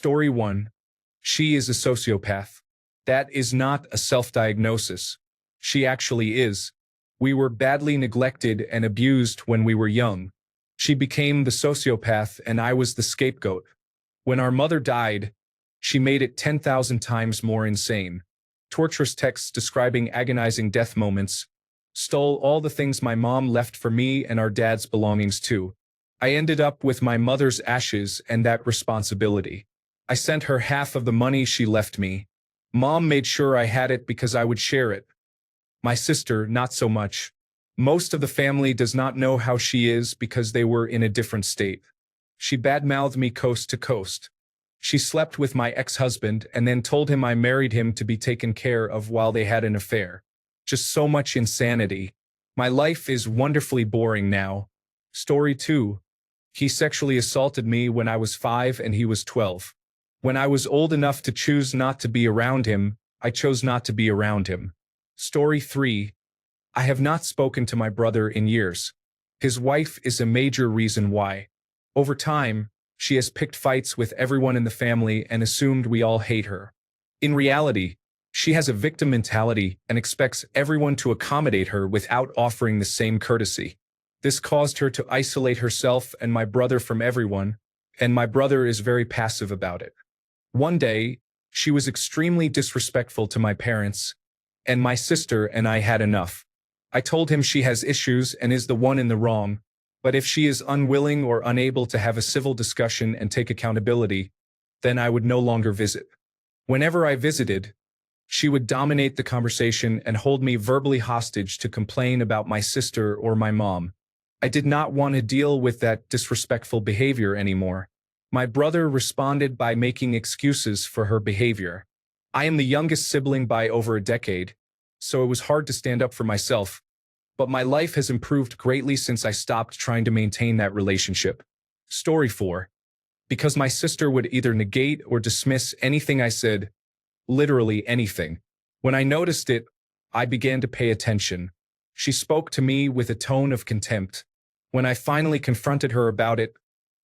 Story 1. She is a sociopath. That is not a self-diagnosis. She actually is. We were badly neglected and abused when we were young. She became the sociopath and I was the scapegoat. When our mother died, she made it 10,000 times more insane. Torturous texts describing agonizing death moments. Stole all the things my mom left for me and our dad's belongings too. I ended up with my mother's ashes and that responsibility. I sent her half of the money she left me. Mom made sure I had it because I would share it. My sister, not so much. Most of the family does not know how she is because they were in a different state. She badmouthed me coast to coast. She slept with my ex-husband and then told him I married him to be taken care of while they had an affair. Just so much insanity. My life is wonderfully boring now. Story 2. He sexually assaulted me when I was 5 and he was 12. When I was old enough to choose not to be around him, I chose not to be around him. Story 3. I have not spoken to my brother in years. His wife is a major reason why. Over time, she has picked fights with everyone in the family and assumed we all hate her. In reality, she has a victim mentality and expects everyone to accommodate her without offering the same courtesy. This caused her to isolate herself and my brother from everyone, and my brother is very passive about it. One day, she was extremely disrespectful to my parents, and my sister and I had enough. I told him she has issues and is the one in the wrong, but if she is unwilling or unable to have a civil discussion and take accountability, then I would no longer visit. Whenever I visited, she would dominate the conversation and hold me verbally hostage to complain about my sister or my mom. I did not want to deal with that disrespectful behavior anymore. My brother responded by making excuses for her behavior. I am the youngest sibling by over a decade, so it was hard to stand up for myself. But my life has improved greatly since I stopped trying to maintain that relationship. Story 4. Because my sister would either negate or dismiss anything I said, literally anything. When I noticed it, I began to pay attention. She spoke to me with a tone of contempt. When I finally confronted her about it,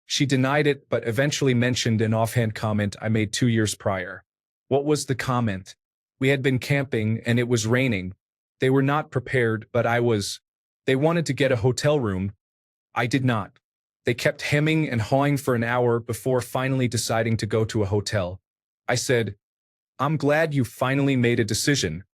she denied it but eventually mentioned an offhand comment I made 2 years prior. What was the comment? We had been camping and it was raining. They were not prepared, but I was. They wanted to get a hotel room. I did not. They kept hemming and hawing for an hour before finally deciding to go to a hotel. I said, "I'm glad you finally made a decision."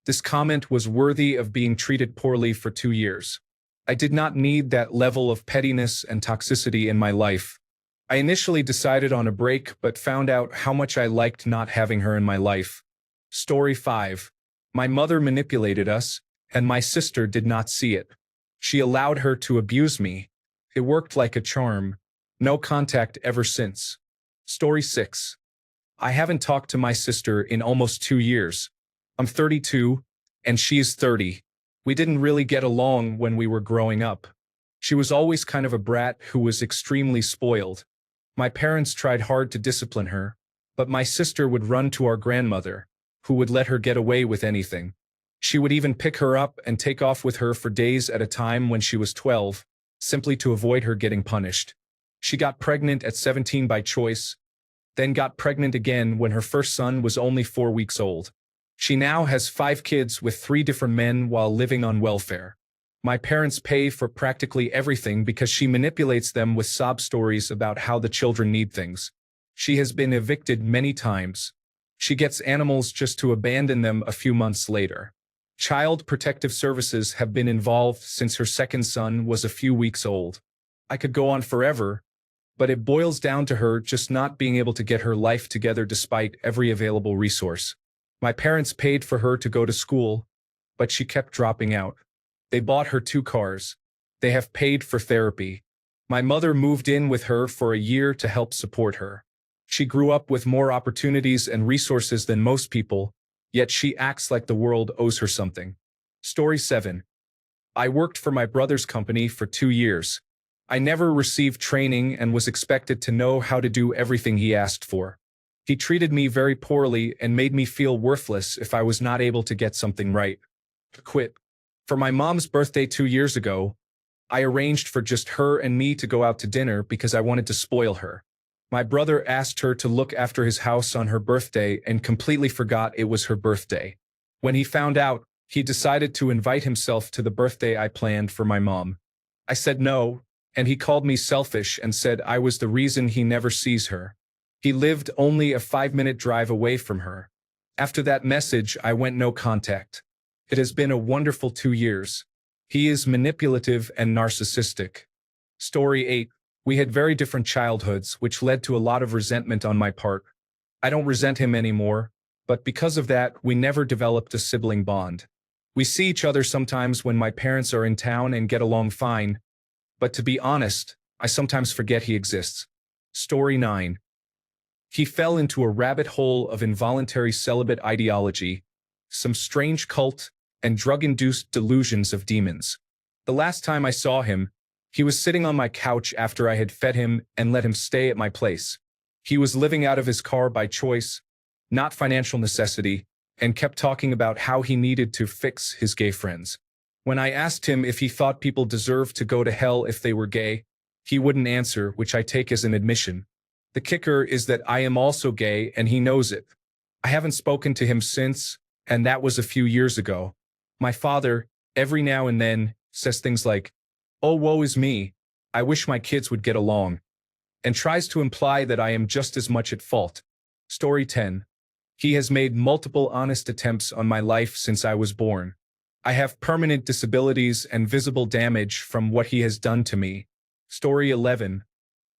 This comment was worthy of being treated poorly for 2 years. I did not need that level of pettiness and toxicity in my life. I initially decided on a break but found out how much I liked not having her in my life. Story 5. My mother manipulated us, and my sister did not see it. She allowed her to abuse me. It worked like a charm. No contact ever since. Story 6. I haven't talked to my sister in almost 2 years. I'm 32, and she is 30. We didn't really get along when we were growing up. She was always kind of a brat who was extremely spoiled. My parents tried hard to discipline her, but my sister would run to our grandmother, who would let her get away with anything. She would even pick her up and take off with her for days at a time when she was 12, simply to avoid her getting punished. She got pregnant at 17 by choice, then got pregnant again when her first son was only 4 weeks old. She now has 5 kids with 3 different men while living on welfare. My parents pay for practically everything because she manipulates them with sob stories about how the children need things. She has been evicted many times. She gets animals just to abandon them a few months later. Child Protective Services have been involved since her second son was a few weeks old. I could go on forever, but it boils down to her just not being able to get her life together despite every available resource. My parents paid for her to go to school, but she kept dropping out. They bought her 2 cars. They have paid for therapy. My mother moved in with her for a year to help support her. She grew up with more opportunities and resources than most people, yet she acts like the world owes her something. Story 7. I worked for my brother's company for 2 years. I never received training and was expected to know how to do everything he asked for. He treated me very poorly and made me feel worthless if I was not able to get something right. Quit. For my mom's birthday 2 years ago, I arranged for just her and me to go out to dinner because I wanted to spoil her. My brother asked her to look after his house on her birthday and completely forgot it was her birthday. When he found out, he decided to invite himself to the birthday I planned for my mom. I said no, and he called me selfish and said I was the reason he never sees her. He lived only a 5-minute drive away from her. After that message, I went no contact. It has been a wonderful 2 years. He is manipulative and narcissistic. Story 8. We had very different childhoods, which led to a lot of resentment on my part. I don't resent him anymore, but because of that, we never developed a sibling bond. We see each other sometimes when my parents are in town and get along fine, but to be honest, I sometimes forget he exists. Story 9. He fell into a rabbit hole of involuntary celibate ideology, some strange cult, and drug-induced delusions of demons. The last time I saw him, he was sitting on my couch after I had fed him and let him stay at my place. He was living out of his car by choice, not financial necessity, and kept talking about how he needed to fix his gay friends. When I asked him if he thought people deserved to go to hell if they were gay, he wouldn't answer, which I take as an admission. The kicker is that I am also gay and he knows it. I haven't spoken to him since, and that was a few years ago. My father, every now and then, says things like, "Oh, woe is me, I wish my kids would get along," and tries to imply that I am just as much at fault. Story 10. He has made multiple honest attempts on my life since I was born. I have permanent disabilities and visible damage from what he has done to me. Story 11.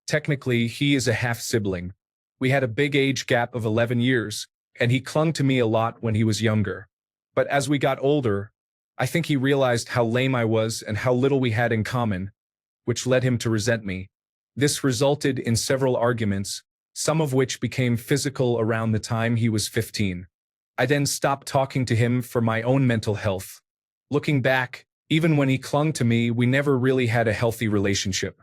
Technically, he is a half-sibling. We had a big age gap of 11 years, and he clung to me a lot when he was younger. But as we got older, I think he realized how lame I was and how little we had in common, which led him to resent me. This resulted in several arguments, some of which became physical around the time he was 15. I then stopped talking to him for my own mental health. Looking back, even when he clung to me, we never really had a healthy relationship.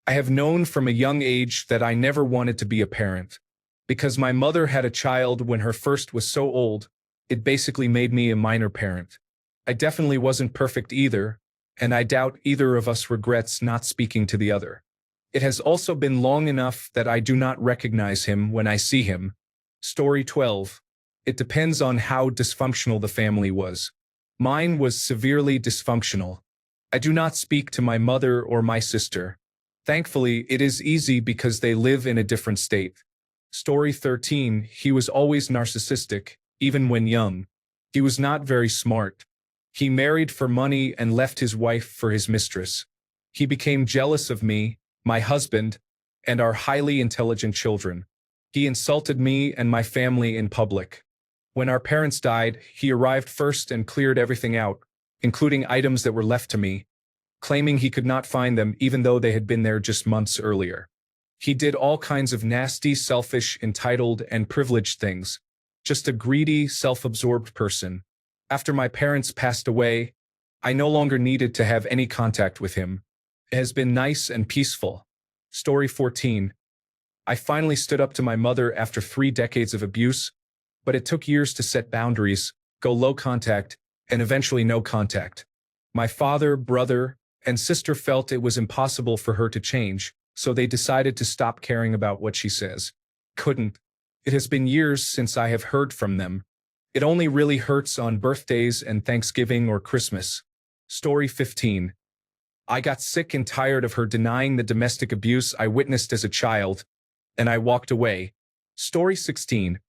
I have known from a young age that I never wanted to be a parent. Because my mother had a child when her first was so old, it basically made me a minor parent. I definitely wasn't perfect either, and I doubt either of us regrets not speaking to the other. It has also been long enough that I do not recognize him when I see him. Story 12. It depends on how dysfunctional the family was. Mine was severely dysfunctional. I do not speak to my mother or my sister. Thankfully, it is easy because they live in a different state. Story 13. He was always narcissistic, even when young. He was not very smart. He married for money and left his wife for his mistress. He became jealous of me, my husband, and our highly intelligent children. He insulted me and my family in public. When our parents died, he arrived first and cleared everything out, including items that were left to me, claiming he could not find them even though they had been there just months earlier. He did all kinds of nasty, selfish, entitled, and privileged things. Just a greedy, self-absorbed person. After my parents passed away, I no longer needed to have any contact with him. It has been nice and peaceful. Story 14. I finally stood up to my mother after 3 decades of abuse, but it took years to set boundaries, go low contact, and eventually no contact. My father, brother, and sister felt it was impossible for her to change, so they decided to stop caring about what she says. Couldn't. It has been years since I have heard from them. It only really hurts on birthdays and Thanksgiving or Christmas. Story 15. I got sick and tired of her denying the domestic abuse I witnessed as a child, and I walked away. Story 16.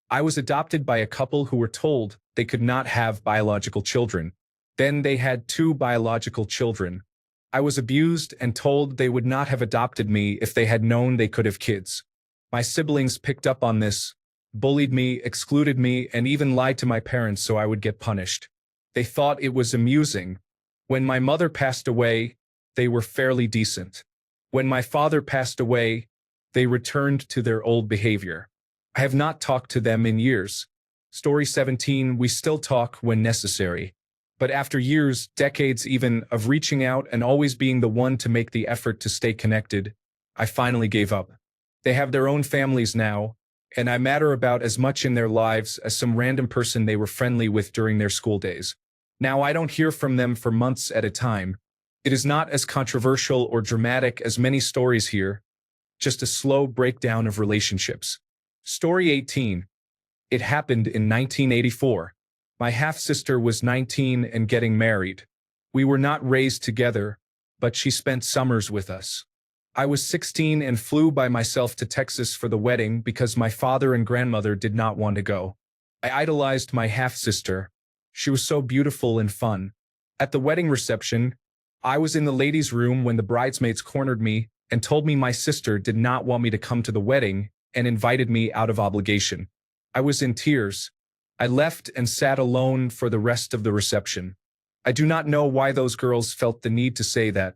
I was adopted by a couple who were told they could not have biological children. Then they had 2 biological children. I was abused and told they would not have adopted me if they had known they could have kids. My siblings picked up on this, bullied me, excluded me, and even lied to my parents so I would get punished. They thought it was amusing. When my mother passed away, they were fairly decent. When my father passed away, they returned to their old behavior. I have not talked to them in years. Story 17. We still talk when necessary. But after years, decades even, of reaching out and always being the one to make the effort to stay connected, I finally gave up. They have their own families now, and I matter about as much in their lives as some random person they were friendly with during their school days. Now I don't hear from them for months at a time. It is not as controversial or dramatic as many stories here. just a slow breakdown of relationships. Story 18. It happened in 1984. My half-sister was 19 and getting married. We were not raised together, but she spent summers with us. I was 16 and flew by myself to Texas for the wedding because my father and grandmother did not want to go. I idolized my half-sister. She was so beautiful and fun. At the wedding reception, I was in the ladies' room when the bridesmaids cornered me and told me my sister did not want me to come to the wedding and invited me out of obligation. I was in tears. I left and sat alone for the rest of the reception. I do not know why those girls felt the need to say that.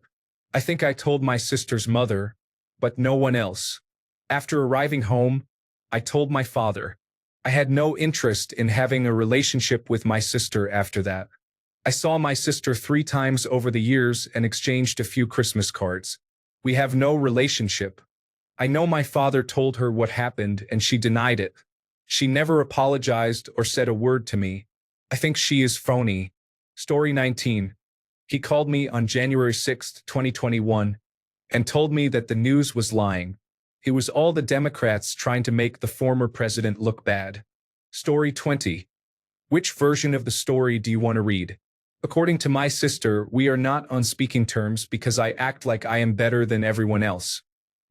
I think I told my sister's mother, but no one else. After arriving home, I told my father. I had no interest in having a relationship with my sister after that. I saw my sister 3 times over the years and exchanged a few Christmas cards. We have no relationship. I know my father told her what happened and she denied it. She never apologized or said a word to me. I think she is phony. Story 19. He called me on January 6, 2021, and told me that the news was lying. It was all the Democrats trying to make the former president look bad. Story 20. Which version of the story do you want to read? According to my sister, we are not on speaking terms because I act like I am better than everyone else.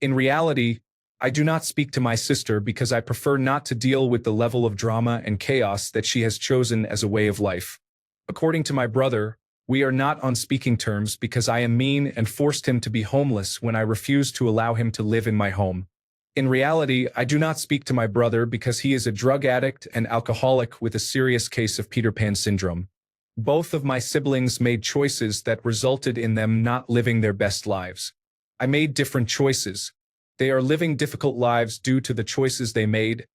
In reality, I do not speak to my sister because I prefer not to deal with the level of drama and chaos that she has chosen as a way of life. According to my brother, we are not on speaking terms because I am mean and forced him to be homeless when I refused to allow him to live in my home. In reality, I do not speak to my brother because he is a drug addict and alcoholic with a serious case of Peter Pan syndrome. Both of my siblings made choices that resulted in them not living their best lives. I made different choices. They are living difficult lives due to the choices they made,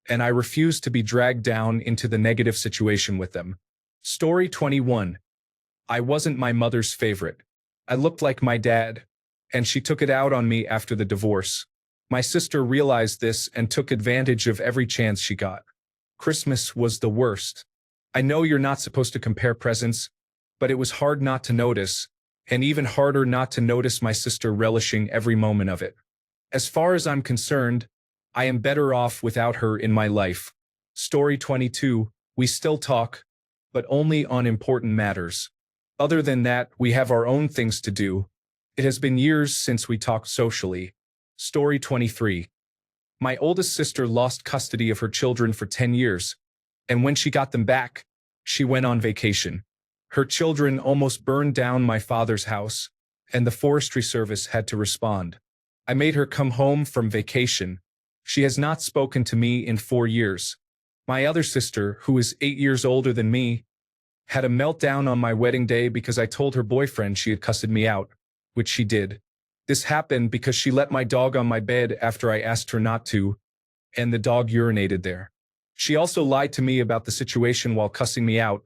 and I refuse to be dragged down into the negative situation with them. Story 21. I wasn't my mother's favorite. I looked like my dad, and she took it out on me after the divorce. My sister realized this and took advantage of every chance she got. Christmas was the worst. I know you're not supposed to compare presents, but it was hard not to notice, and even harder not to notice my sister relishing every moment of it. As far as I'm concerned, I am better off without her in my life. Story 22. We still talk, but only on important matters. Other than that, we have our own things to do. It has been years since we talked socially. Story 23. My oldest sister lost custody of her children for 10 years, and when she got them back, she went on vacation. Her children almost burned down my father's house, and the Forestry Service had to respond. I made her come home from vacation. She has not spoken to me in 4 years. My other sister, who is 8 years older than me, had a meltdown on my wedding day because I told her boyfriend she had cussed me out, which she did. This happened because she let my dog on my bed after I asked her not to, and the dog urinated there. She also lied to me about the situation while cussing me out,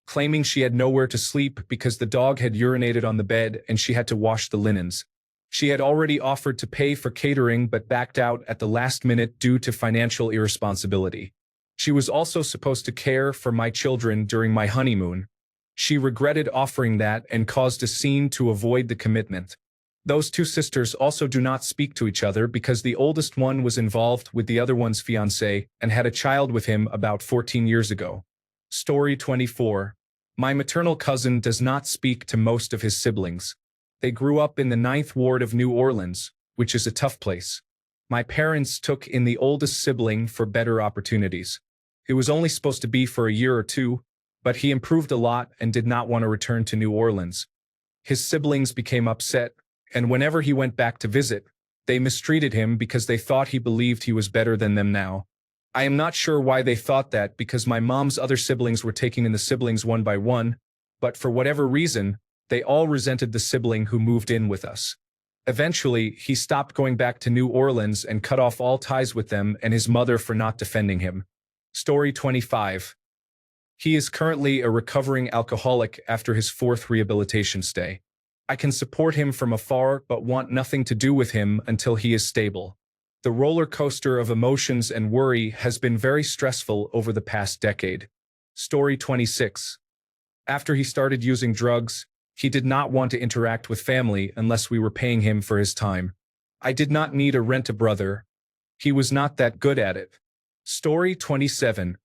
claiming she had nowhere to sleep because the dog had urinated on the bed and she had to wash the linens. She had already offered to pay for catering but backed out at the last minute due to financial irresponsibility. She was also supposed to care for my children during my honeymoon. She regretted offering that and caused a scene to avoid the commitment. Those 2 sisters also do not speak to each other because the oldest one was involved with the other one's fiancé and had a child with him about 14 years ago. Story 24. My maternal cousin does not speak to most of his siblings. They grew up in the 9th Ward of New Orleans, which is a tough place. My parents took in the oldest sibling for better opportunities. It was only supposed to be for a year or 2, but he improved a lot and did not want to return to New Orleans. His siblings became upset, and whenever he went back to visit, they mistreated him because they thought he believed he was better than them now. I am not sure why they thought that because my mom's other siblings were taking in the siblings one by one, but for whatever reason, they all resented the sibling who moved in with us. Eventually, he stopped going back to New Orleans and cut off all ties with them and his mother for not defending him. Story 25. He is currently a recovering alcoholic after his 4th rehabilitation stay. I can support him from afar but want nothing to do with him until he is stable. The roller coaster of emotions and worry has been very stressful over the past decade. Story 26. After he started using drugs, he did not want to interact with family unless we were paying him for his time. I did not need a rent-a-brother. He was not that good at it. Story 27.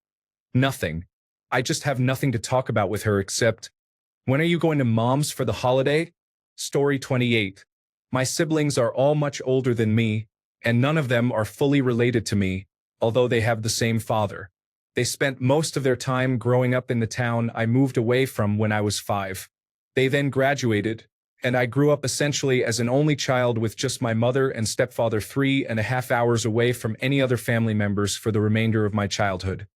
Nothing. I just have nothing to talk about with her except, when are you going to mom's for the holiday? Story 28. My siblings are all much older than me, and none of them are fully related to me, although they have the same father. They spent most of their time growing up in the town I moved away from when I was 5. They then graduated, and I grew up essentially as an only child with just my mother and stepfather 3.5 hours away from any other family members for the remainder of my childhood.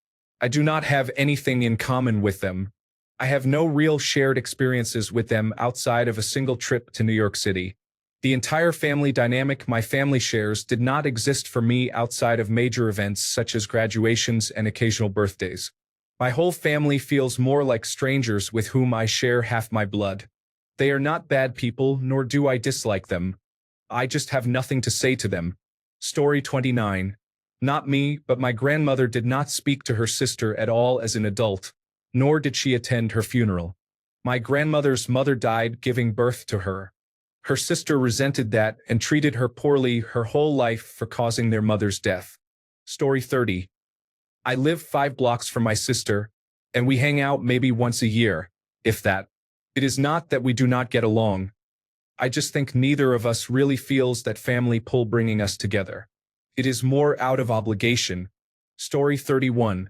I do not have anything in common with them. I have no real shared experiences with them outside of a single trip to New York City. The entire family dynamic my family shares did not exist for me outside of major events such as graduations and occasional birthdays. My whole family feels more like strangers with whom I share half my blood. They are not bad people, nor do I dislike them. I just have nothing to say to them. Story 29. Not me, but my grandmother did not speak to her sister at all as an adult, nor did she attend her funeral. My grandmother's mother died giving birth to her. Her sister resented that and treated her poorly her whole life for causing their mother's death. Story 30. I live 5 blocks from my sister, and we hang out maybe once a year, if that. It is not that we do not get along. I just think neither of us really feels that family pull bringing us together. It is more out of obligation. Story 31.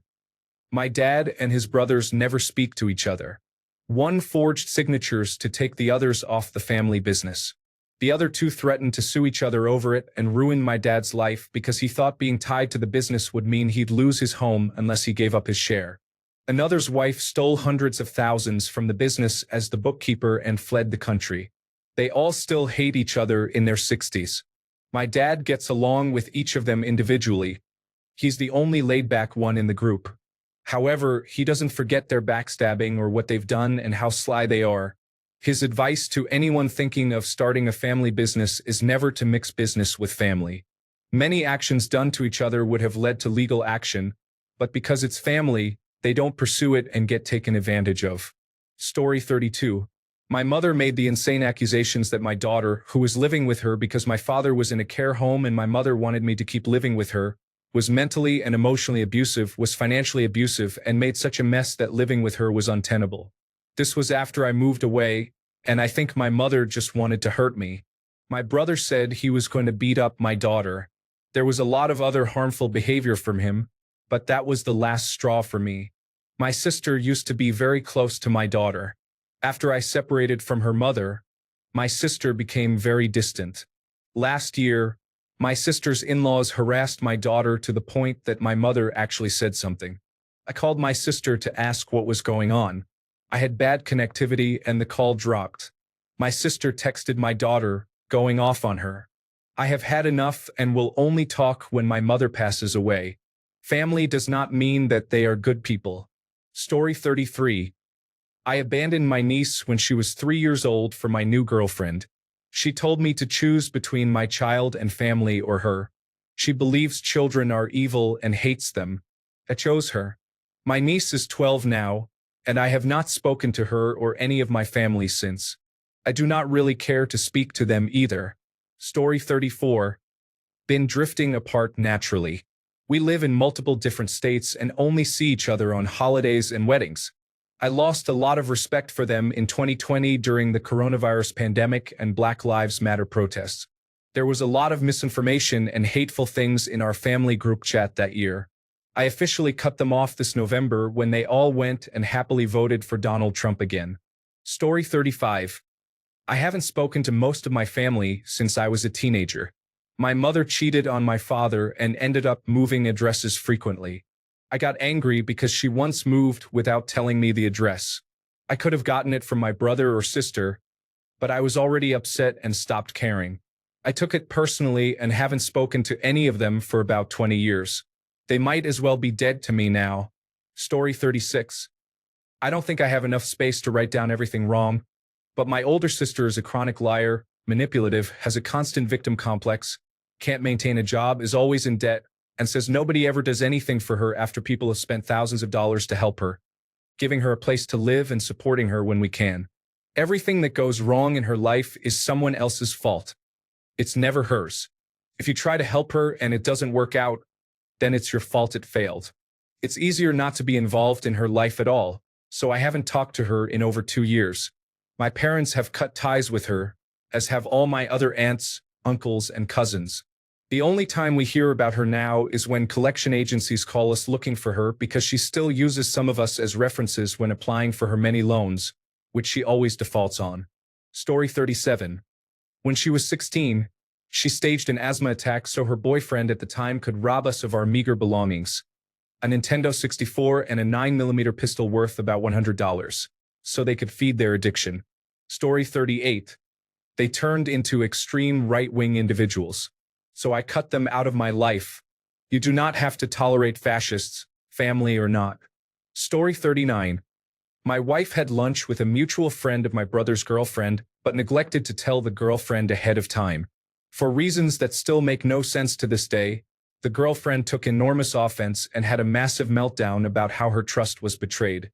My dad and his brothers never speak to each other. One forged signatures to take the others off the family business. The other 2 threatened to sue each other over it and ruin my dad's life because he thought being tied to the business would mean he'd lose his home unless he gave up his share. Another's wife stole hundreds of thousands from the business as the bookkeeper and fled the country. They all still hate each other in their 60s. My dad gets along with each of them individually. He's the only laid-back one in the group. However, he doesn't forget their backstabbing or what they've done and how sly they are. His advice to anyone thinking of starting a family business is never to mix business with family. Many actions done to each other would have led to legal action, but because it's family, they don't pursue it and get taken advantage of. Story 32. My mother made the insane accusations that my daughter, who was living with her because my father was in a care home and my mother wanted me to keep living with her, was mentally and emotionally abusive, was financially abusive, and made such a mess that living with her was untenable. This was after I moved away, and I think my mother just wanted to hurt me. My brother said he was going to beat up my daughter. There was a lot of other harmful behavior from him, but that was the last straw for me. My sister used to be very close to my daughter. After I separated from her mother, my sister became very distant. Last year, my sister's in-laws harassed my daughter to the point that my mother actually said something. I called my sister to ask what was going on. I had bad connectivity and the call dropped. My sister texted my daughter, going off on her. I have had enough and will only talk when my mother passes away. Family does not mean that they are good people. Story 33. I abandoned my niece when she was 3 years old for my new girlfriend. She told me to choose between my child and family or her. She believes children are evil and hates them. I chose her. My niece is 12 now, and I have not spoken to her or any of my family since. I do not really care to speak to them either. Story 34. Been drifting apart naturally. We live in multiple different states and only see each other on holidays and weddings. I lost a lot of respect for them in 2020 during the coronavirus pandemic and Black Lives Matter protests. There was a lot of misinformation and hateful things in our family group chat that year. I officially cut them off this November when they all went and happily voted for Donald Trump again. Story 35. I haven't spoken to most of my family since I was a teenager. My mother cheated on my father and ended up moving addresses frequently. I got angry because she once moved without telling me the address. I could have gotten it from my brother or sister, but I was already upset and stopped caring. I took it personally and haven't spoken to any of them for about 20 years. They might as well be dead to me now. Story 36. I don't think I have enough space to write down everything wrong, but my older sister is a chronic liar, manipulative, has a constant victim complex, can't maintain a job, is always in debt, and says nobody ever does anything for her after people have spent thousands of dollars to help her, giving her a place to live and supporting her when we can. Everything that goes wrong in her life is someone else's fault. It's never hers. If you try to help her and it doesn't work out, then it's your fault it failed. It's easier not to be involved in her life at all, so I haven't talked to her in over 2 years. My parents have cut ties with her, as have all my other aunts, uncles, and cousins. The only time we hear about her now is when collection agencies call us looking for her because she still uses some of us as references when applying for her many loans, which she always defaults on. Story 37. When she was 16, she staged an asthma attack so her boyfriend at the time could rob us of our meager belongings. A Nintendo 64 and a 9mm pistol worth about $100, so they could feed their addiction. Story 38. They turned into extreme right-wing individuals, so I cut them out of my life. You do not have to tolerate fascists, family or not. Story 39. My wife had lunch with a mutual friend of my brother's girlfriend, but neglected to tell the girlfriend ahead of time. For reasons that still make no sense to this day, the girlfriend took enormous offense and had a massive meltdown about how her trust was betrayed.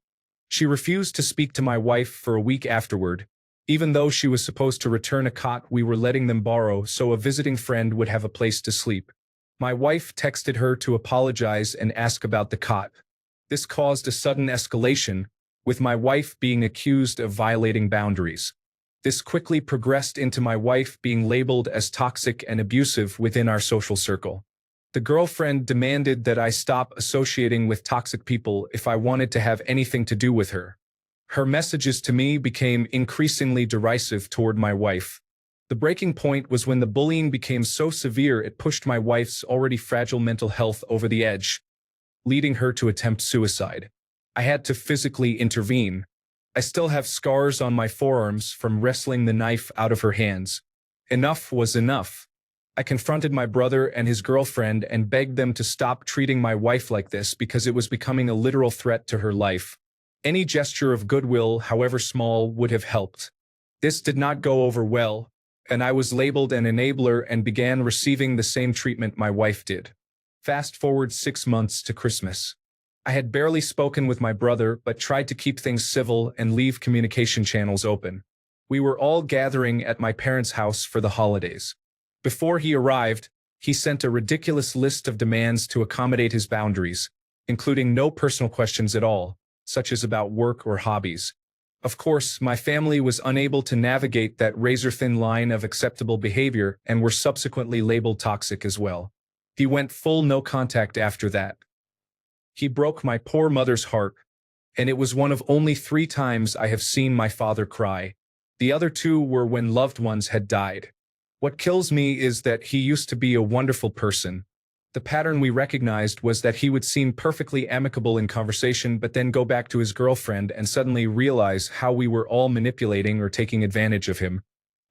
She refused to speak to my wife for a week afterward, even though she was supposed to return a cot we were letting them borrow so a visiting friend would have a place to sleep. My wife texted her to apologize and ask about the cot. This caused a sudden escalation, with my wife being accused of violating boundaries. This quickly progressed into my wife being labeled as toxic and abusive within our social circle. The girlfriend demanded that I stop associating with toxic people if I wanted to have anything to do with her. Her messages to me became increasingly derisive toward my wife. The breaking point was when the bullying became so severe it pushed my wife's already fragile mental health over the edge, leading her to attempt suicide. I had to physically intervene. I still have scars on my forearms from wrestling the knife out of her hands. Enough was enough. I confronted my brother and his girlfriend and begged them to stop treating my wife like this because it was becoming a literal threat to her life. Any gesture of goodwill, however small, would have helped. This did not go over well, and I was labeled an enabler and began receiving the same treatment my wife did. Fast forward 6 months to Christmas. I had barely spoken with my brother but tried to keep things civil and leave communication channels open. We were all gathering at my parents' house for the holidays. Before he arrived, he sent a ridiculous list of demands to accommodate his boundaries, including no personal questions at all, such as about work or hobbies. Of course, my family was unable to navigate that razor-thin line of acceptable behavior and were subsequently labeled toxic as well. He went full no contact after that. He broke my poor mother's heart, and it was one of only 3 times I have seen my father cry. The other 2 were when loved ones had died. What kills me is that he used to be a wonderful person. The pattern we recognized was that he would seem perfectly amicable in conversation but then go back to his girlfriend and suddenly realize how we were all manipulating or taking advantage of him.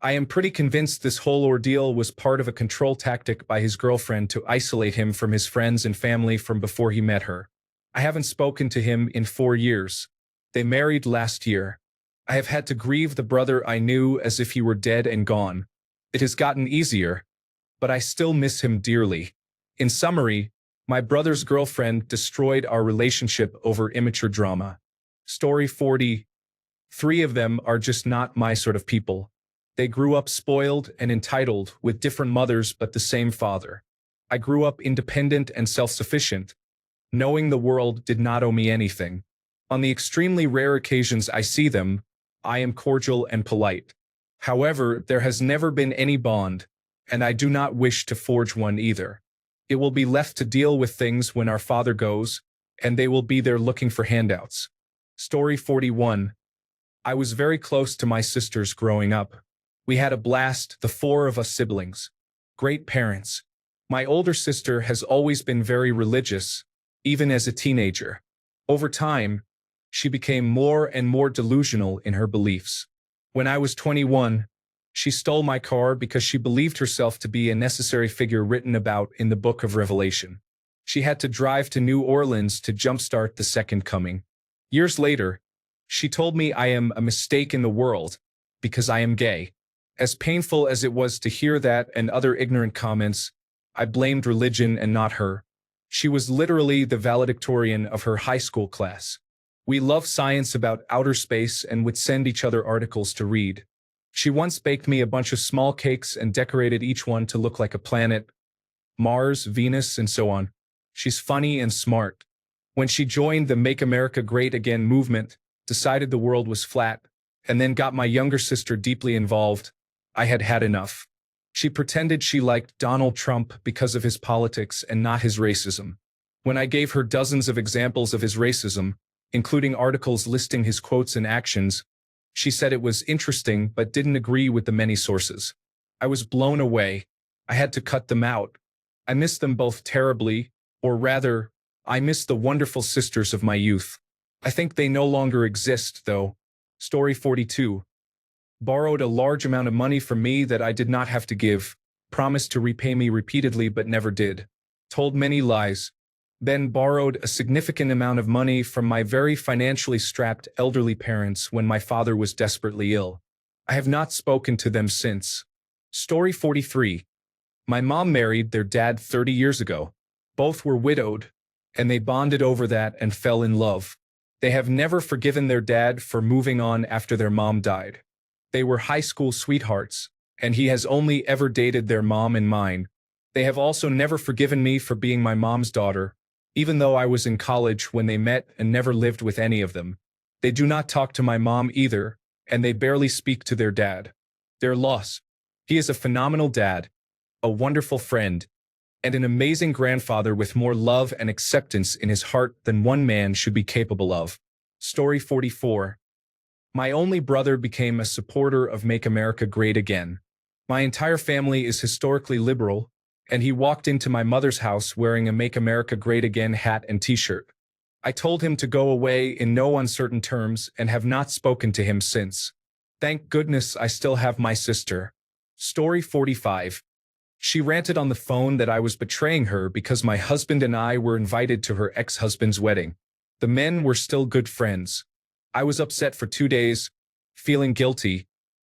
I am pretty convinced this whole ordeal was part of a control tactic by his girlfriend to isolate him from his friends and family from before he met her. I haven't spoken to him in 4 years. They married last year. I have had to grieve the brother I knew as if he were dead and gone. It has gotten easier, but I still miss him dearly. In summary, my brother's girlfriend destroyed our relationship over immature drama. Story 40. 3 of them are just not my sort of people. They grew up spoiled and entitled with different mothers but the same father. I grew up independent and self-sufficient, knowing the world did not owe me anything. On the extremely rare occasions I see them, I am cordial and polite. However, there has never been any bond, and I do not wish to forge one either. It will be left to deal with things when our father goes, and they will be there looking for handouts. Story 41. I was very close to my sisters growing up. We had a blast, the 4 of us siblings. Great parents. My older sister has always been very religious, even as a teenager. Over time, she became more and more delusional in her beliefs. When I was 21, she stole my car because she believed herself to be a necessary figure written about in the Book of Revelation. She had to drive to New Orleans to jumpstart the Second Coming. Years later, she told me I am a mistake in the world because I am gay. As painful as it was to hear that and other ignorant comments, I blamed religion and not her. She was literally the valedictorian of her high school class. We loved science about outer space and would send each other articles to read. She once baked me a bunch of small cakes and decorated each one to look like a planet, Mars, Venus, and so on. She's funny and smart. When she joined the Make America Great Again movement, decided the world was flat, and then got my younger sister deeply involved, I had had enough. She pretended she liked Donald Trump because of his politics and not his racism. When I gave her dozens of examples of his racism, including articles listing his quotes and actions, she said it was interesting but didn't agree with the many sources. I was blown away. I had to cut them out. I miss them both terribly, or rather, I miss the wonderful sisters of my youth. I think they no longer exist, though. Story 42. Borrowed a large amount of money from me that I did not have to give, promised to repay me repeatedly but never did. Told many lies. Then borrowed a significant amount of money from my very financially strapped elderly parents when my father was desperately ill. I have not spoken to them since. Story 43. My mom married their dad 30 years ago. Both were widowed, and they bonded over that and fell in love. They have never forgiven their dad for moving on after their mom died. They were high school sweethearts, and he has only ever dated their mom and mine. They have also never forgiven me for being my mom's daughter, even though I was in college when they met and never lived with any of them. They do not talk to my mom either, and they barely speak to their dad. Their loss. He is a phenomenal dad, a wonderful friend, and an amazing grandfather with more love and acceptance in his heart than one man should be capable of. Story 44. My only brother became a supporter of Make America Great Again. My entire family is historically liberal, and he walked into my mother's house wearing a Make America Great Again hat and t-shirt. I told him to go away in no uncertain terms and have not spoken to him since. Thank goodness I still have my sister. Story 45. She ranted on the phone that I was betraying her because my husband and I were invited to her ex-husband's wedding. The men were still good friends. I was upset for 2 days, feeling guilty,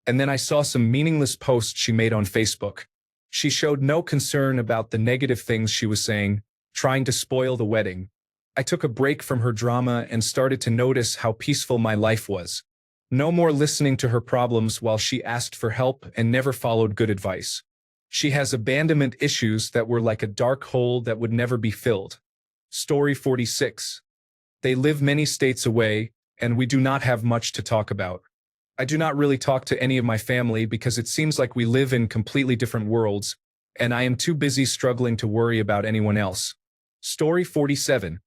and then I saw some meaningless posts she made on Facebook. She showed no concern about the negative things she was saying, trying to spoil the wedding. I took a break from her drama and started to notice how peaceful my life was. No more listening to her problems while she asked for help and never followed good advice. She has abandonment issues that were like a dark hole that would never be filled. Story 46. They live many states away, and we do not have much to talk about. I do not really talk to any of my family because it seems like we live in completely different worlds, and I am too busy struggling to worry about anyone else. Story 47.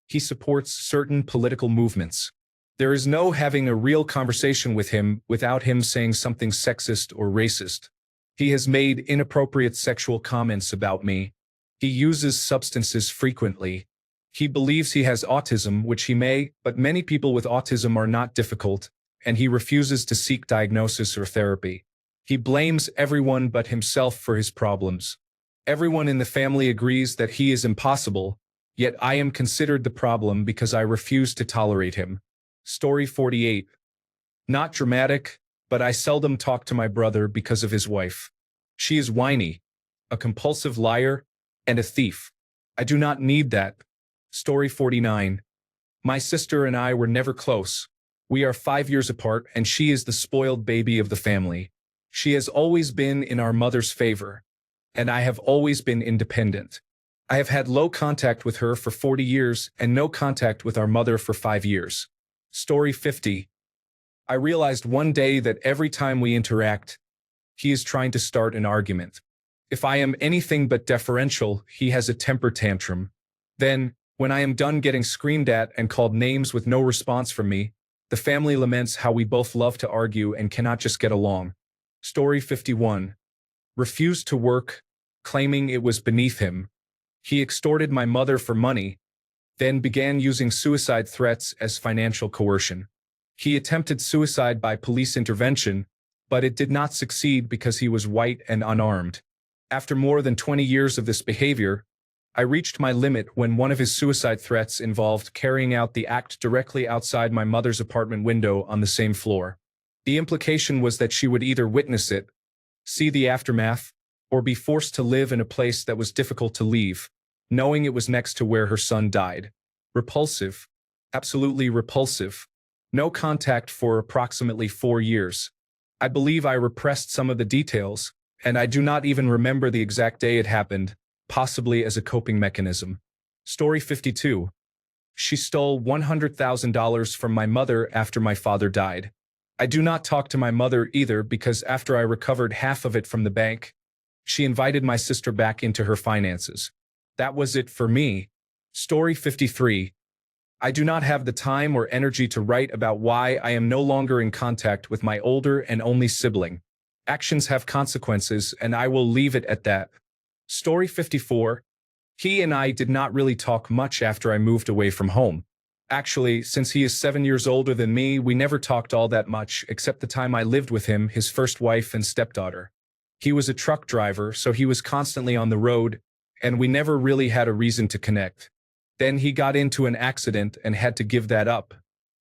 He supports certain political movements. There is no having a real conversation with him without him saying something sexist or racist. He has made inappropriate sexual comments about me. He uses substances frequently. He believes he has autism, which he may, but many people with autism are not difficult, and he refuses to seek diagnosis or therapy. He blames everyone but himself for his problems. Everyone in the family agrees that he is impossible, yet I am considered the problem because I refuse to tolerate him. Story 48. Not dramatic, but I seldom talk to my brother because of his wife. She is whiny, a compulsive liar, and a thief. I do not need that. Story 49. My sister and I were never close. We are 5 years apart, and she is the spoiled baby of the family. She has always been in our mother's favor, and I have always been independent. I have had low contact with her for 40 years and no contact with our mother for 5 years. Story 50. I realized one day that every time we interact, he is trying to start an argument. If I am anything but deferential, he has a temper tantrum. Then, when I am done getting screamed at and called names with no response from me, the family laments how we both love to argue and cannot just get along. Story 51. Refused to work, claiming it was beneath him. He extorted my mother for money, then began using suicide threats as financial coercion. He attempted suicide by police intervention, but it did not succeed because he was white and unarmed. After more than 20 years of this behavior, I reached my limit when one of his suicide threats involved carrying out the act directly outside my mother's apartment window on the same floor. The implication was that she would either witness it, see the aftermath, or be forced to live in a place that was difficult to leave, knowing it was next to where her son died. Repulsive. Absolutely repulsive. No contact for approximately 4 years. I believe I repressed some of the details, and I do not even remember the exact day it happened, possibly as a coping mechanism. Story 52. She stole $100,000 from my mother after my father died. I do not talk to my mother either because after I recovered half of it from the bank, she invited my sister back into her finances. That was it for me. Story 53. I do not have the time or energy to write about why I am no longer in contact with my older and only sibling. Actions have consequences, and I will leave it at that. Story 54. He and I did not really talk much after I moved away from home. Actually, since he is 7 years older than me, we never talked all that much except the time I lived with him, his first wife and stepdaughter. He was a truck driver, so he was constantly on the road, and we never really had a reason to connect. Then he got into an accident and had to give that up.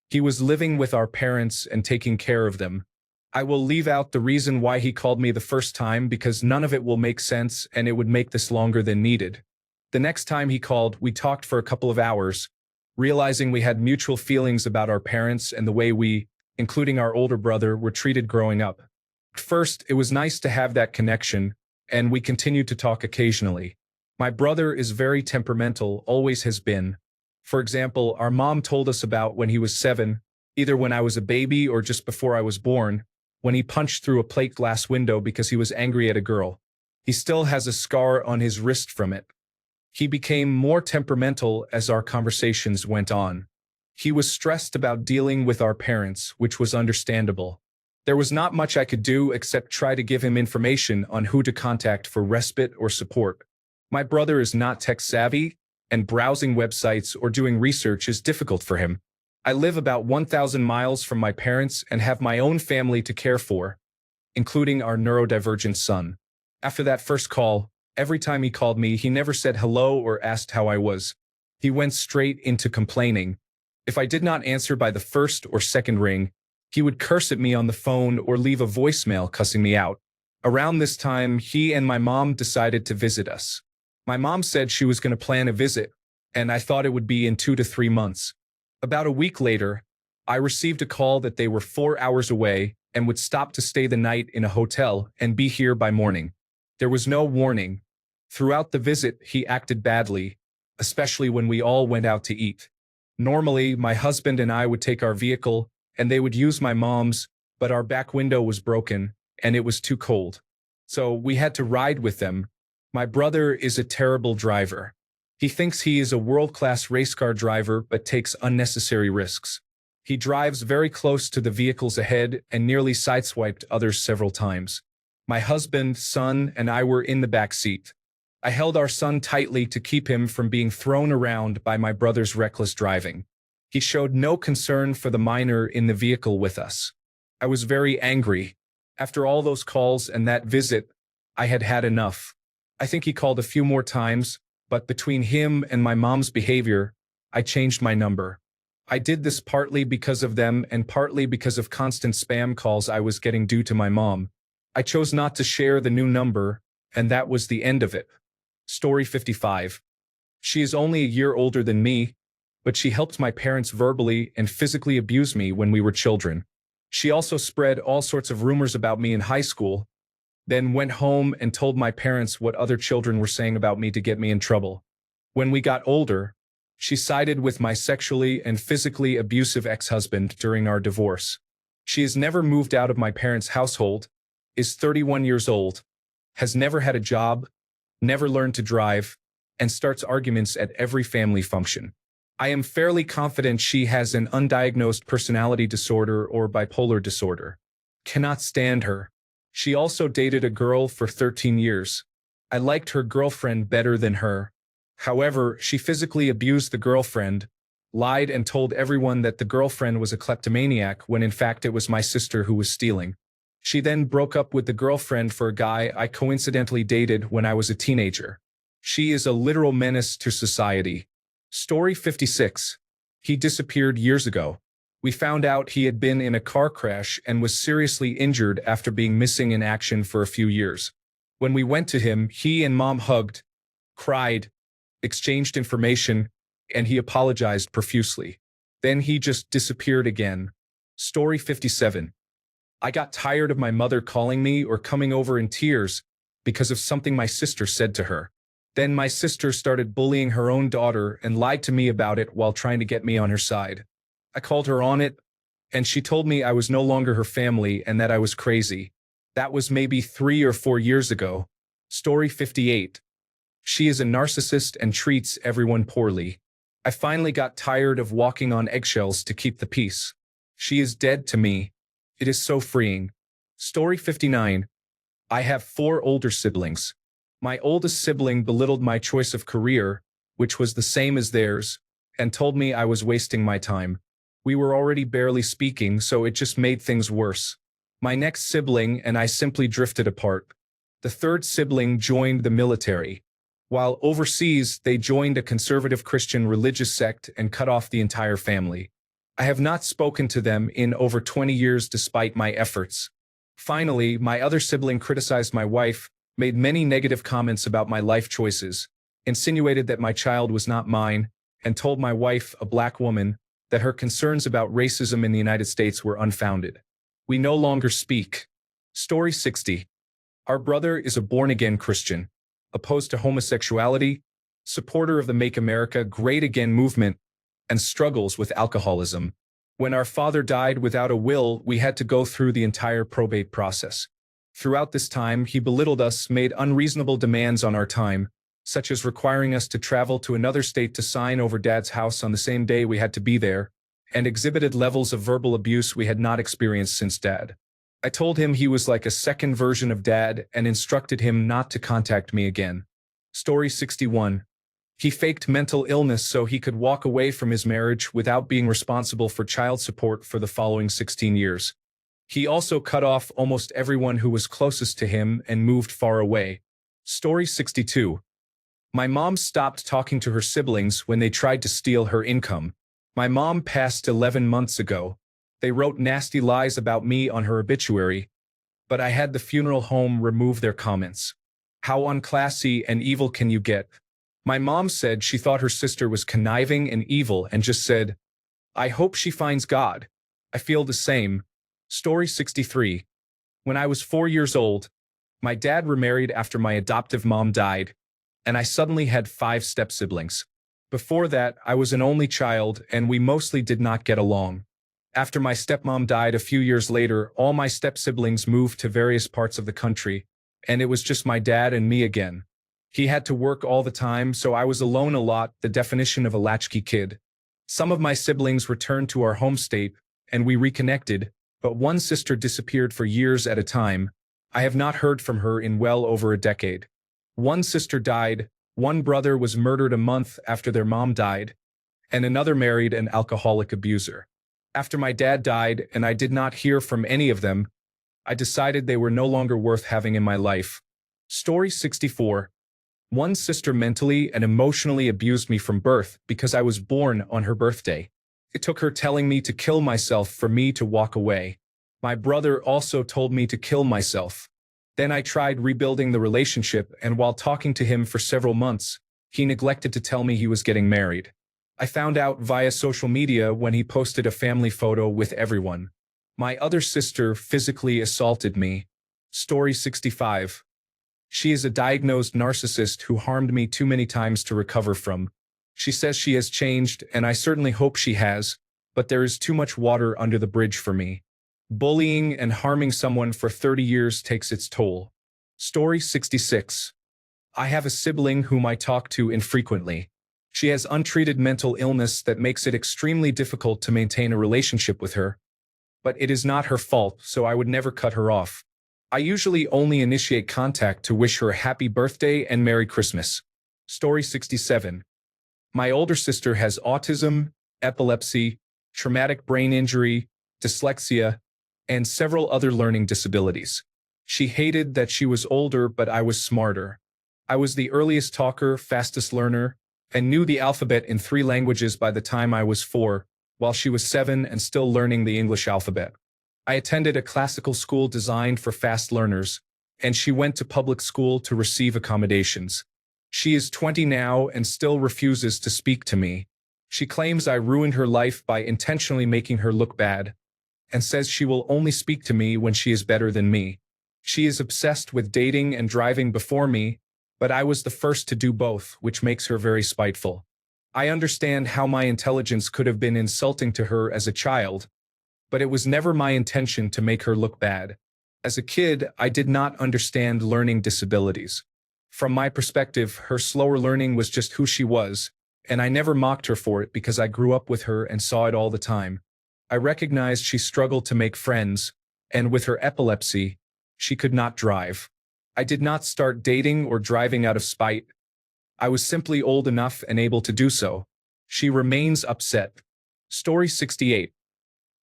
He was living with our parents and taking care of them. I will leave out the reason why he called me the first time because none of it will make sense and it would make this longer than needed. The next time he called, we talked for a couple of hours, realizing we had mutual feelings about our parents and the way we, including our older brother, were treated growing up. First, it was nice to have that connection, and we continued to talk occasionally. My brother is very temperamental, always has been. For example, our mom told us about when he was 7, either when I was a baby or just before I was born, when he punched through a plate glass window because he was angry at a girl. He still has a scar on his wrist from it. He became more temperamental as our conversations went on. He was stressed about dealing with our parents, which was understandable. There was not much I could do except try to give him information on who to contact for respite or support. My brother is not tech-savvy, and browsing websites or doing research is difficult for him. I live about 1,000 miles from my parents and have my own family to care for, including our neurodivergent son. After that first call, every time he called me, he never said hello or asked how I was. He went straight into complaining. If I did not answer by the first or second ring, he would curse at me on the phone or leave a voicemail cussing me out. Around this time, he and my mom decided to visit us. My mom said she was going to plan a visit, and I thought it would be in 2 to 3 months. About a week later, I received a call that they were 4 hours away and would stop to stay the night in a hotel and be here by morning. There was no warning. Throughout the visit, he acted badly, especially when we all went out to eat. Normally, my husband and I would take our vehicle, and they would use my mom's, but our back window was broken, and it was too cold. So we had to ride with them. My brother is a terrible driver. He thinks he is a world-class race car driver but takes unnecessary risks. He drives very close to the vehicles ahead and nearly sideswiped others several times. My husband, son, and I were in the back seat. I held our son tightly to keep him from being thrown around by my brother's reckless driving. He showed no concern for the minor in the vehicle with us. I was very angry. After all those calls and that visit, I had had enough. I think he called a few more times, but between him and my mom's behavior, I changed my number. I did this partly because of them and partly because of constant spam calls I was getting due to my mom. I chose not to share the new number, and that was the end of it. Story 55. She is only a year older than me, but she helped my parents verbally and physically abuse me when we were children. She also spread all sorts of rumors about me in high school, then went home and told my parents what other children were saying about me to get me in trouble. When we got older, she sided with my sexually and physically abusive ex-husband during our divorce. She has never moved out of my parents' household, is 31 years old, has never had a job, never learned to drive, and starts arguments at every family function. I am fairly confident she has an undiagnosed personality disorder or bipolar disorder. Cannot stand her. She also dated a girl for 13 years. I liked her girlfriend better than her. However, she physically abused the girlfriend, lied and told everyone that the girlfriend was a kleptomaniac when in fact it was my sister who was stealing. She then broke up with the girlfriend for a guy I coincidentally dated when I was a teenager. She is a literal menace to society. Story 56. He disappeared years ago. We found out he had been in a car crash and was seriously injured after being missing in action for a few years. When we went to him, he and Mom hugged, cried, exchanged information, and he apologized profusely. Then he just disappeared again. Story 57. I got tired of my mother calling me or coming over in tears because of something my sister said to her. Then my sister started bullying her own daughter and lied to me about it while trying to get me on her side. I called her on it, and she told me I was no longer her family and that I was crazy. That was maybe 3 or 4 years ago. Story 58. She is a narcissist and treats everyone poorly. I finally got tired of walking on eggshells to keep the peace. She is dead to me. It is so freeing. Story 59. I have 4 older siblings. My oldest sibling belittled my choice of career, which was the same as theirs, and told me I was wasting my time. We were already barely speaking, so it just made things worse. My next sibling and I simply drifted apart. The third sibling joined the military. While overseas, they joined a conservative Christian religious sect and cut off the entire family. I have not spoken to them in over 20 years despite my efforts. Finally, my other sibling criticized my wife, made many negative comments about my life choices, insinuated that my child was not mine, and told my wife, a black woman, that her concerns about racism in the United States were unfounded. We no longer speak. Story 60. Our brother is a born-again Christian, opposed to homosexuality, supporter of the Make America Great Again movement, and struggles with alcoholism. When our father died without a will, we had to go through the entire probate process. Throughout this time, he belittled us, made unreasonable demands on our time, such as requiring us to travel to another state to sign over Dad's house on the same day we had to be there, and exhibited levels of verbal abuse we had not experienced since Dad. I told him he was like a second version of Dad and instructed him not to contact me again. Story 61. He faked mental illness so he could walk away from his marriage without being responsible for child support for the following 16 years. He also cut off almost everyone who was closest to him and moved far away. Story 62. My mom stopped talking to her siblings when they tried to steal her income. My mom passed 11 months ago. They wrote nasty lies about me on her obituary, but I had the funeral home remove their comments. How unclassy and evil can you get? My mom said she thought her sister was conniving and evil and just said, I hope she finds God. I feel the same. Story 63. When I was 4 years old, my dad remarried after my adoptive mom died, and I suddenly had 5 step-siblings. Before that, I was an only child, and we mostly did not get along. After my stepmom died a few years later, all my step-siblings moved to various parts of the country, and it was just my dad and me again. He had to work all the time, so I was alone a lot, the definition of a latchkey kid. Some of my siblings returned to our home state, and we reconnected, but one sister disappeared for years at a time. I have not heard from her in well over a decade. One sister died, one brother was murdered a month after their mom died, and another married an alcoholic abuser. After my dad died and I did not hear from any of them, I decided they were no longer worth having in my life. Story 64. One sister mentally and emotionally abused me from birth because I was born on her birthday. It took her telling me to kill myself for me to walk away. My brother also told me to kill myself. Then I tried rebuilding the relationship, and while talking to him for several months, he neglected to tell me he was getting married. I found out via social media when he posted a family photo with everyone. My other sister physically assaulted me. Story 65. She is a diagnosed narcissist who harmed me too many times to recover from. She says she has changed, and I certainly hope she has, but there is too much water under the bridge for me. Bullying and harming someone for 30 years takes its toll. Story 66. I have a sibling whom I talk to infrequently. She has untreated mental illness that makes it extremely difficult to maintain a relationship with her. But it is not her fault, so I would never cut her off. I usually only initiate contact to wish her a happy birthday and Merry Christmas. Story 67. My older sister has autism, epilepsy, traumatic brain injury, dyslexia, and several other learning disabilities. She hated that she was older, but I was smarter. I was the earliest talker, fastest learner, and knew the alphabet in 3 languages by the time I was 4, while she was 7 and still learning the English alphabet. I attended a classical school designed for fast learners, and she went to public school to receive accommodations. She is 20 now and still refuses to speak to me. She claims I ruined her life by intentionally making her look bad, and says she will only speak to me when she is better than me. She is obsessed with dating and driving before me, But I was the first to do both, which makes her very spiteful. I understand how my intelligence could have been insulting to her as a child, but it was never my intention to make her look bad. As a kid, I did not understand learning disabilities. From my perspective, her slower learning was just who she was, and I never mocked her for it because I grew up with her and saw it all the time. I recognized she struggled to make friends, and with her epilepsy, she could not drive. I did not start dating or driving out of spite. I was simply old enough and able to do so. She remains upset. Story 68.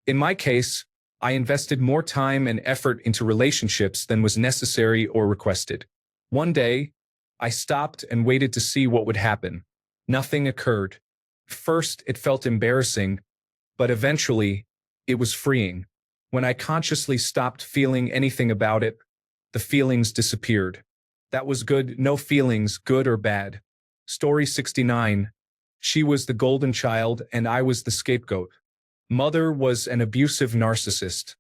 In my case, I invested more time and effort into relationships than was necessary or requested. One day, I stopped and waited to see what would happen. Nothing occurred. First, it felt embarrassing, but eventually, it was freeing. When I consciously stopped feeling anything about it, the feelings disappeared. That was good, no feelings, good or bad. Story 69. She was the golden child and I was the scapegoat. Mother was an abusive narcissist.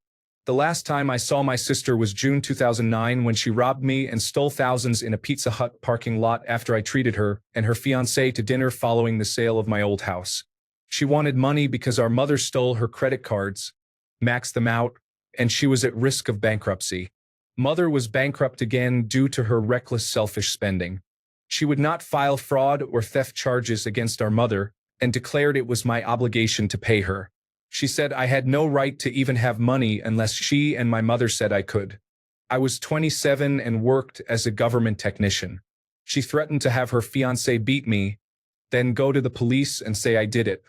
The last time I saw my sister was June 2009 when she robbed me and stole thousands in a Pizza Hut parking lot after I treated her and her fiancé to dinner following the sale of my old house. She wanted money because our mother stole her credit cards, maxed them out, and she was at risk of bankruptcy. Mother was bankrupt again due to her reckless, selfish spending. She would not file fraud or theft charges against our mother and declared it was my obligation to pay her. She said I had no right to even have money unless she and my mother said I could. I was 27 and worked as a government technician. She threatened to have her fiancé beat me, then go to the police and say I did it.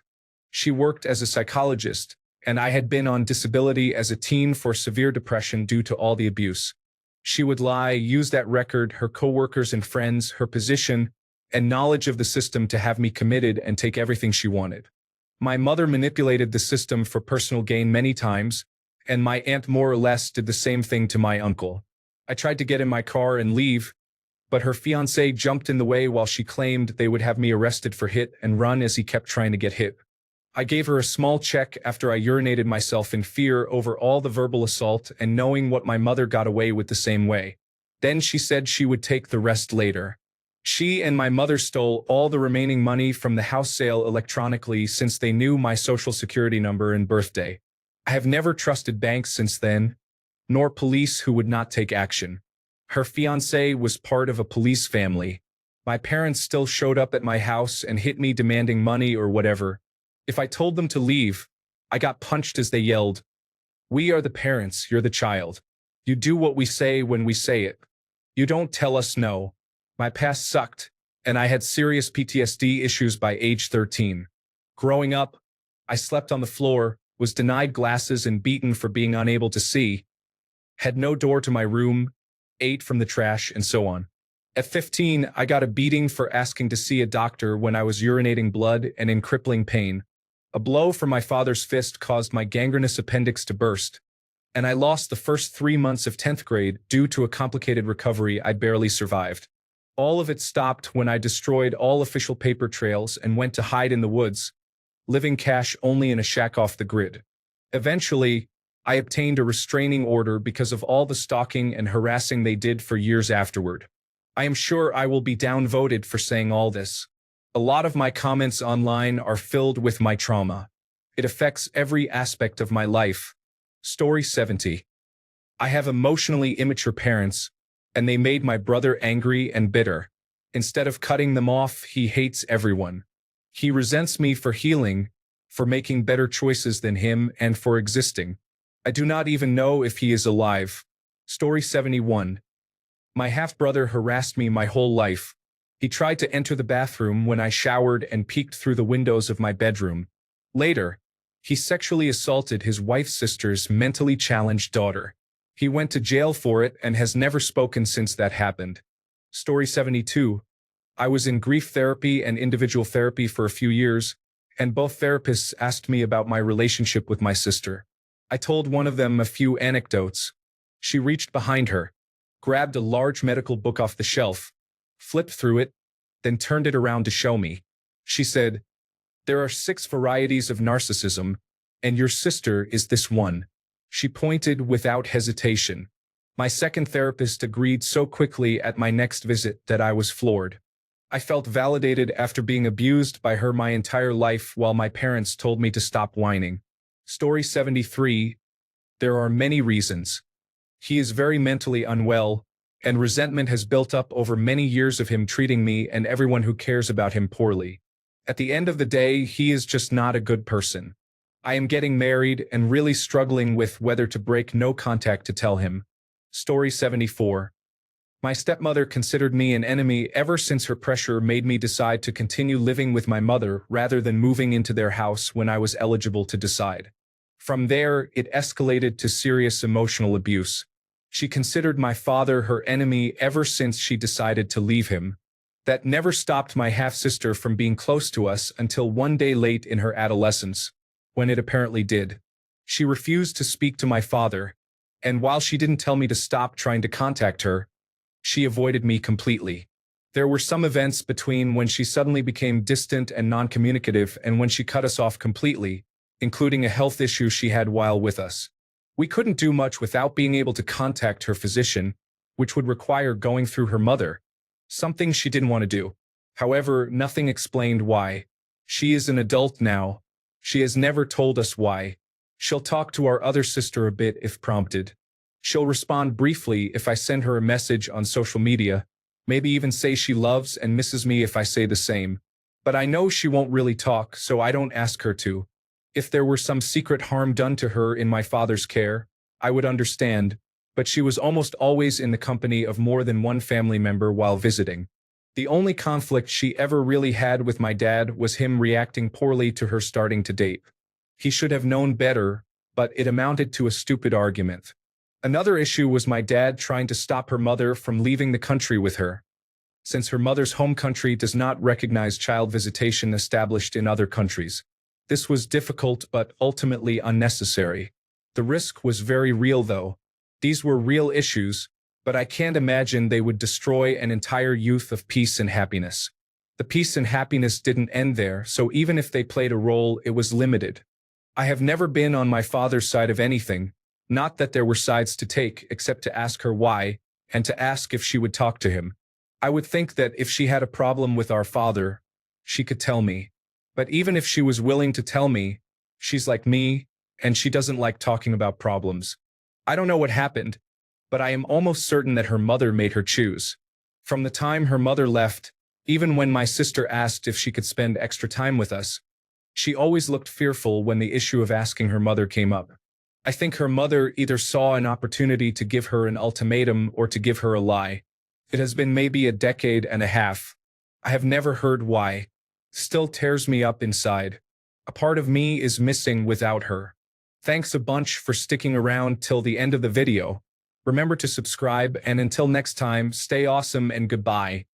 She worked as a psychologist, and I had been on disability as a teen for severe depression due to all the abuse. She would lie, use that record, her coworkers and friends, her position, and knowledge of the system to have me committed and take everything she wanted. My mother manipulated the system for personal gain many times, and my aunt more or less did the same thing to my uncle. I tried to get in my car and leave, but her fiancé jumped in the way while she claimed they would have me arrested for hit and run as he kept trying to get hit. I gave her a small check after I urinated myself in fear over all the verbal assault and knowing what my mother got away with the same way. Then she said she would take the rest later. She and my mother stole all the remaining money from the house sale electronically since they knew my social security number and birthday. I have never trusted banks since then, nor police who would not take action. Her fiancé was part of a police family. My parents still showed up at my house and hit me demanding money or whatever. If I told them to leave, I got punched as they yelled, "We are the parents, you're the child. You do what we say when we say it. You don't tell us no." My past sucked, and I had serious PTSD issues by age 13. Growing up, I slept on the floor, was denied glasses and beaten for being unable to see, had no door to my room, ate from the trash, and so on. At 15, I got a beating for asking to see a doctor when I was urinating blood and in crippling pain. A blow from my father's fist caused my gangrenous appendix to burst, and I lost the first 3 months of 10th grade due to a complicated recovery I barely survived. All of it stopped when I destroyed all official paper trails and went to hide in the woods, living cash only in a shack off the grid. Eventually, I obtained a restraining order because of all the stalking and harassing they did for years afterward. I am sure I will be downvoted for saying all this. A lot of my comments online are filled with my trauma. It affects every aspect of my life. Story 70. I have emotionally immature parents, and they made my brother angry and bitter. Instead of cutting them off, he hates everyone. He resents me for healing, for making better choices than him, and for existing. I do not even know if he is alive. Story 71. My half-brother harassed me my whole life. He tried to enter the bathroom when I showered and peeked through the windows of my bedroom. Later, he sexually assaulted his wife's sister's mentally challenged daughter. He went to jail for it and has never spoken since that happened. Story 72. I was in grief therapy and individual therapy for a few years, and both therapists asked me about my relationship with my sister. I told one of them a few anecdotes. She reached behind her, grabbed a large medical book off the shelf, flipped through it, then turned it around to show me. She said, "There are 6 varieties of narcissism, and your sister is this one." She pointed without hesitation. My second therapist agreed so quickly at my next visit that I was floored. I felt validated after being abused by her my entire life while my parents told me to stop whining. Story 73. There are many reasons. He is very mentally unwell, and resentment has built up over many years of him treating me and everyone who cares about him poorly. At the end of the day, he is just not a good person. I am getting married and really struggling with whether to break no contact to tell him. Story 74. My stepmother considered me an enemy ever since her pressure made me decide to continue living with my mother rather than moving into their house when I was eligible to decide. From there, it escalated to serious emotional abuse. She considered my father her enemy ever since she decided to leave him. That never stopped my half-sister from being close to us until one day late in her adolescence, when it apparently did. She refused to speak to my father, and while she didn't tell me to stop trying to contact her, she avoided me completely. There were some events between when she suddenly became distant and non-communicative and when she cut us off completely, including a health issue she had while with us. We couldn't do much without being able to contact her physician, which would require going through her mother, something she didn't want to do. However, nothing explained why. She is an adult now. She has never told us why. She'll talk to our other sister a bit if prompted. She'll respond briefly if I send her a message on social media, maybe even say she loves and misses me if I say the same. But I know she won't really talk, so I don't ask her to. If there were some secret harm done to her in my father's care, I would understand, but she was almost always in the company of more than one family member while visiting. The only conflict she ever really had with my dad was him reacting poorly to her starting to date. He should have known better, but it amounted to a stupid argument. Another issue was my dad trying to stop her mother from leaving the country with her, since her mother's home country does not recognize child visitation established in other countries. This was difficult but ultimately unnecessary. The risk was very real though. These were real issues, but I can't imagine they would destroy an entire youth of peace and happiness. The peace and happiness didn't end there, so even if they played a role, it was limited. I have never been on my father's side of anything, not that there were sides to take except to ask her why, and to ask if she would talk to him. I would think that if she had a problem with our father, she could tell me. But even if she was willing to tell me, she's like me, and she doesn't like talking about problems. I don't know what happened, but I am almost certain that her mother made her choose. From the time her mother left, even when my sister asked if she could spend extra time with us, she always looked fearful when the issue of asking her mother came up. I think her mother either saw an opportunity to give her an ultimatum or to give her a lie. It has been maybe a decade and a half. I have never heard why. Still tears me up inside. A part of me is missing without her. Thanks a bunch for sticking around till the end of the video. Remember to subscribe, and until next time, stay awesome and goodbye.